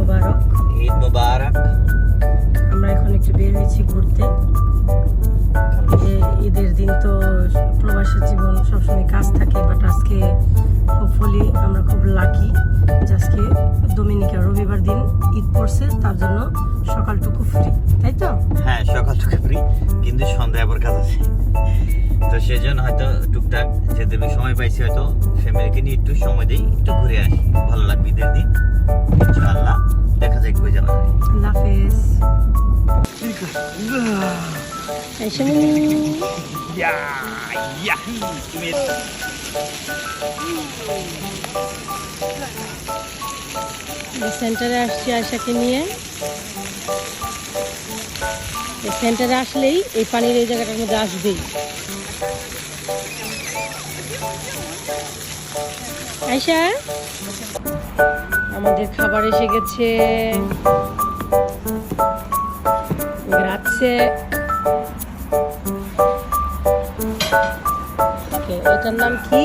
মুবারক। ঈদ মুবারক। আমরা এখন একটু বের হয়েছি ঘুরতে। ঈদের দিন তো প্রবাসী জীবন সবসময় কাজ থাকে, বাট আজকে হোপফুলি আমরা খুব লাকি যে আজকে ডোমিনিকা রবিবার দিন ঈদ পড়ছে, তার জন্য সকালটুকু ফ্রি, তাই তো? হ্যাঁ, সকালটুকু ফ্রি, কিন্তু সন্ধ্যায় আবার কাজ আছে, তো সেজন্য হয়তো টুকটাক যেতে সময় পাইছি, হয়তো ফ্যামিলিকে নিয়ে একটু সময় দিই, একটু ঘুরে আসি, ভালো লাগবে ঈদের দিন ইনশাআল্লাহ। দেখা যাক কই যাওয়া যায়। আল্লাহ হাফেজ। সেন্টারে আসছি আয়শাকে নিয়ে। সেন্টারে আসলেই এই পানির এই জায়গাটার মধ্যে আসবেই। আয়শা, আমাদের খাবার এসে গেছে। গ্রাzie। এটার নাম কি?